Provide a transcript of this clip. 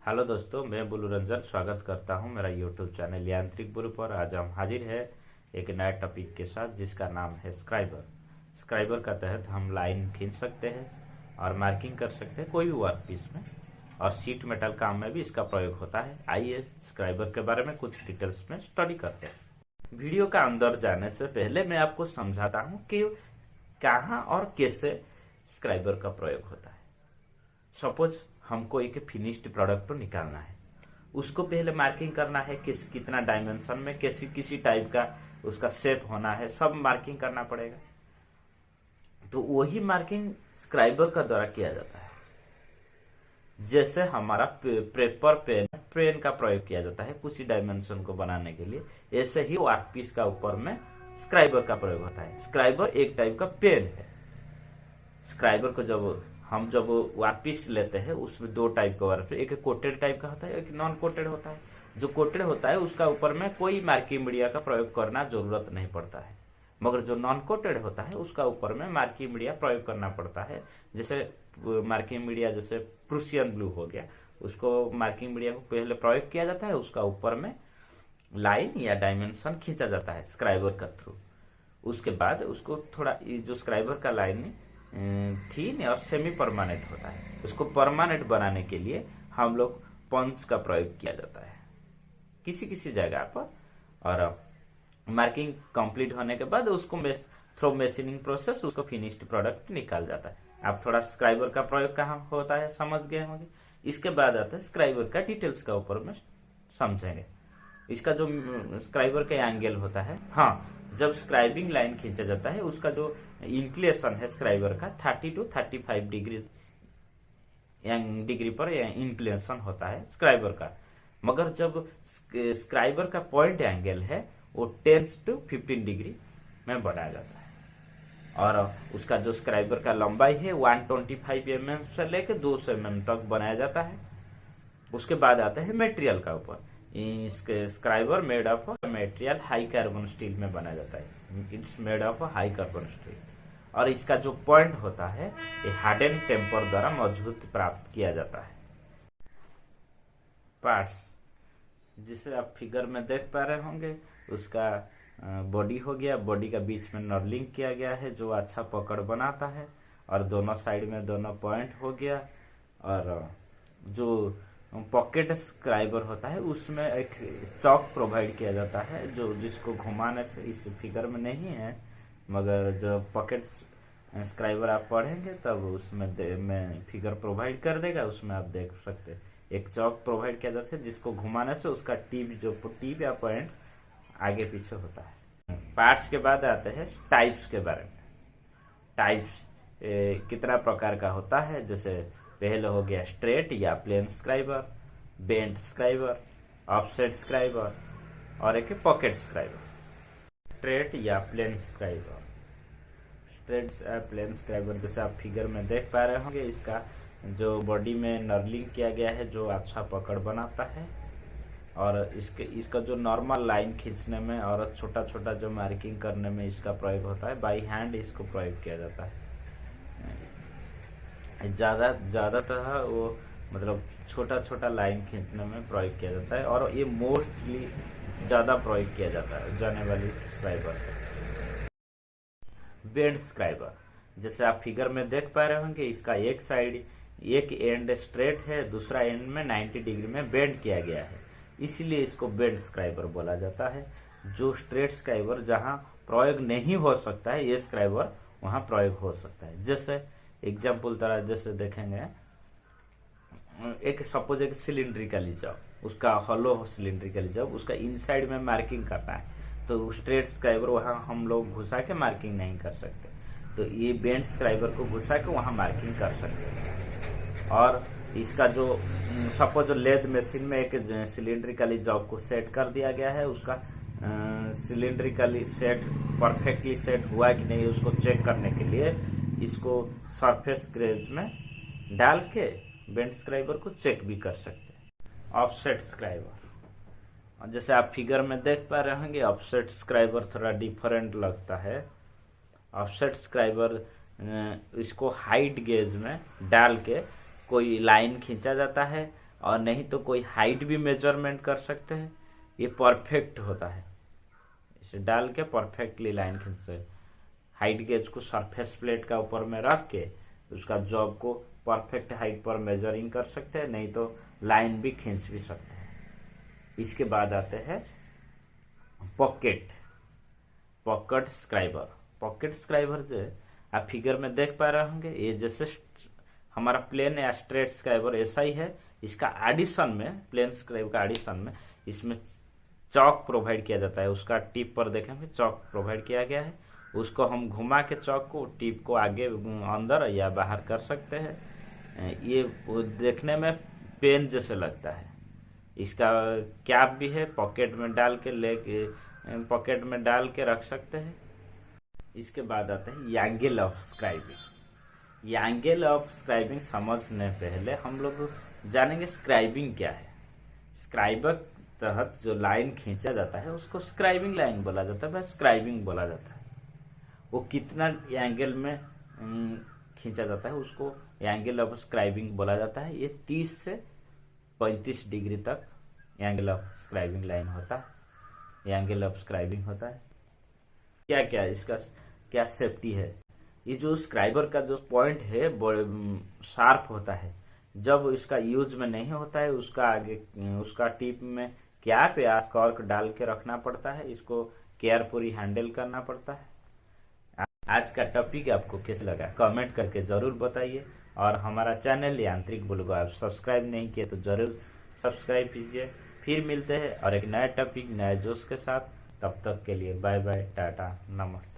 Hello दोस्तों, मैं बुलू रंजन स्वागत करता हूं मेरा यूट्यूब चैनल यांत्रिक बुलू पर। आज हम हाजिर है एक नया टॉपिक के साथ जिसका नाम है स्क्राइबर। स्क्राइबर का तहत हम लाइन खींच सकते हैं और मार्किंग कर सकते हैं कोई भी वर्क पीस में, और सीट मेटल काम में भी इसका प्रयोग होता है। आइए स्क्राइबर के बारे में कुछ डिटेल्स में स्टडी करते हैं। वीडियो का अंदर जाने से पहले मैं आपको समझाता हूँ कि कहाँ और कैसे स्क्राइबर का प्रयोग होता है। सपोज हमको एक फिनिश्ड प्रोडक्ट को निकालना है, उसको पहले मार्किंग करना है कितना डायमेंशन में किसी टाइप का उसका शेप होना है, सब मार्किंग करना पड़ेगा। तो वही मार्किंग स्क्राइबर का द्वारा किया जाता है। जैसे हमारा पेपर पेन का प्रयोग किया जाता है कुछ डायमेंशन को बनाने के लिए, ऐसे ही वर्कपीस का ऊपर में स्क्राइबर का प्रयोग होता है। स्क्राइबर एक टाइप का पेन है। स्क्राइबर को जब वर्कपीस लेते हैं उसमें दो टाइप का वर्क, एक कोटेड टाइप का होता है, एक नॉन कोटेड होता है। जो कोटेड होता है उसका ऊपर में कोई मार्किंग मीडिया का प्रयोग करना जरूरत नहीं पड़ता है, मगर जो नॉन कोटेड होता है उसका ऊपर में मार्किंग मीडिया प्रयोग करना पड़ता है। जैसे मार्किंग मीडिया जैसे प्रूसियन ब्लू हो गया, उसको मार्किंग मीडिया को पहले प्रयोग किया जाता है, उसका ऊपर में लाइन या डायमेंशन खींचा जाता है स्क्राइबर का थ्रू। उसके बाद उसको थोड़ा जो स्क्राइबर का लाइन थीन और सेमी परमानेंट होता है, उसको परमानेंट बनाने के लिए हम लोग पंच का प्रयोग किया जाता है किसी किसी जगह पर। और मार्किंग कंप्लीट होने के बाद उसको थ्रू मशीनिंग प्रोसेस उसको फिनिश्ड प्रोडक्ट निकाल जाता है। आप थोड़ा स्क्राइबर का प्रयोग कहाँ होता है समझ गए होंगे। इसके बाद आता है स्क्राइबर का डिटेल्स का ऊपर में समझेंगे। इसका जो स्क्राइबर का एंगल होता है, हाँ, जब स्क्राइबिंग लाइन खींचा जाता है उसका जो इंक्लेशन है स्क्राइबर का 30 to 35 डिग्री पर इंक्लेशन होता है स्क्राइबर का। मगर जब स्क्राइबर का पॉइंट एंगल है वो 10 to 15 डिग्री में बढ़ाया जाता है। और उसका जो स्क्राइबर का लंबाई है 125 mm से लेकर 200 mm तक बनाया जाता है। उसके बाद आता है मटेरियल का ऊपर। Scriber made of material high carbon steel में बनाया जाता है। It's made of high carbon steel. और इसका जो पॉइंट होता है ये हार्डन टेम्पर द्वारा मजबूत प्राप्त किया जाता है। पार्ट्स जिसे आप फिगर में देख पा रहे होंगे, उसका बॉडी हो गया, बॉडी का बीच में नर्लिंग किया गया है जो अच्छा पकड़ बनाता है, और दोनों साइड में दोनों पॉइंट हो गया। और जो पॉकेट स्क्राइबर होता है उसमें एक चौक प्रोवाइड किया जाता है जो जिसको घुमाने से, इस फिगर में नहीं है मगर जो पॉकेट स्क्राइबर आप पढ़ेंगे तब उसमें मैं फिगर प्रोवाइड कर देगा, उसमें आप देख सकते हैं। एक चौक प्रोवाइड किया जाता है जिसको घुमाने से उसका टिप या पॉइंट आगे पीछे होता है। पार्ट्स के बाद आते हैं टाइप्स के बारे में। टाइप्स कितना प्रकार का होता है, जैसे पहले हो गया स्ट्रेट या plain scriber, bent scriber, offset scriber, और एक पॉकेट स्क्राइबर। स्ट्रेट या plain scriber, straight plain scriber जैसे आप फिगर में देख पा रहे होंगे, इसका जो बॉडी में नर्लिंग किया गया है जो अच्छा पकड़ बनाता है। और इसका जो नॉर्मल लाइन खींचने में और छोटा छोटा जो मार्किंग करने में इसका प्रयोग होता है, बाई हैंड इसको प्रयोग किया जाता है। ज्यादातर वो मतलब छोटा छोटा लाइन खींचने में प्रयोग किया जाता है, और ये मोस्टली ज्यादा प्रयोग किया जाता है जाने वाली स्क्राइबर। बेंड स्क्राइबर जैसे आप फिगर में देख पा रहे होंगे, इसका एक साइड एक एंड स्ट्रेट है, दूसरा एंड में 90 डिग्री में बेंड किया गया है, इसलिए इसको बेंड स्क्राइबर बोला जाता है। जो स्ट्रेट स्क्राइबर जहां प्रयोग नहीं हो सकता है ये स्क्राइबर वहां प्रयोग हो सकता है। जैसे एग्जाम्पल तरह जैसे देखेंगे, एक सपोज एक सिलिंड्रिकली जॉब, उसका हॉलो सिलिंड्रिकली जॉब, उसका इनसाइड में मार्किंग करना है, तो स्ट्रेट स्क्राइबर वहां हम लोग घुसा के मार्किंग नहीं कर सकते, तो ये बेंड स्क्राइबर को घुसा के वहां मार्किंग कर सकते हैं। और इसका जो सपोज लेद मशीन में एक सिलिंड्रिकली जॉब को सेट कर दिया गया है, उसका सिलिंड्रिकली सेट परफेक्टली सेट हुआ कि नहीं उसको चेक करने के लिए इसको सरफेस ग्रेज में डाल के बेंड स्क्राइबर को चेक भी कर सकते हैं। ऑफसेट स्क्राइबर जैसे आप फिगर में देख पा रहे होंगे, ऑफसेट स्क्राइबर थोड़ा डिफरेंट लगता है। ऑफसेट स्क्राइबर इसको हाइट गेज में डाल के कोई लाइन खींचा जाता है और नहीं तो कोई हाइट भी मेजरमेंट कर सकते हैं। ये परफेक्ट होता है, इसे डाल के परफेक्टली लाइन खींचते हैं। हाइट गेज को सरफेस प्लेट का ऊपर में रख के उसका जॉब को परफेक्ट हाइट पर मेजरिंग कर सकते हैं, नहीं तो लाइन भी खींच भी सकते हैं। इसके बाद आते हैं पॉकेट स्क्राइबर। पॉकेट स्क्राइबर जो है आप फिगर में देख पा रहे होंगे, ये जैसे हमारा प्लेन या स्ट्रेट स्क्राइबर ऐसा ही है। इसका एडिशन में, प्लेन स्क्राइबर का एडिशन में इसमें चौक प्रोवाइड किया जाता है। उसका टिप पर देखेंगे चौक प्रोवाइड किया गया है, उसको हम घुमा के चौक को, टिप को आगे अंदर या बाहर कर सकते हैं। ये देखने में पेन जैसे लगता है। इसका कैप भी है, पॉकेट में डाल के रख सकते हैं। इसके बाद आते हैं angle of scribing. Angle of scribing समझने पहले हम लोग जानेंगे स्क्राइबिंग क्या है। स्क्राइबर तहत जो लाइन खींचा जाता है उसको स्क्राइबिंग लाइन बोला जाता है, स्क्राइबिंग बोला जाता है। वो कितना एंगल में खींचा जाता है उसको एंगल ऑफ स्क्राइबिंग बोला जाता है। ये 30 से 35 डिग्री तक एंगल ऑफ स्क्राइबिंग लाइन होता है, एंगल ऑफ स्क्राइबिंग होता है। क्या क्या इसका क्या सेफ्टी है। ये जो स्क्राइबर का जो पॉइंट है शार्प होता है। जब इसका यूज में नहीं होता है उसका टिप में कैप या कॉर्क डाल के रखना पड़ता है। इसको केयरफुली हैंडल करना पड़ता है। आज का टॉपिक आपको कैसा लगा कमेंट करके जरूर बताइए, और हमारा चैनल यांत्रिक बुल को आप सब्सक्राइब नहीं किए तो जरूर सब्सक्राइब कीजिए। फिर मिलते हैं और एक नया टॉपिक नए जोश के साथ। तब तक के लिए बाय बाय, टाटा, नमस्ते।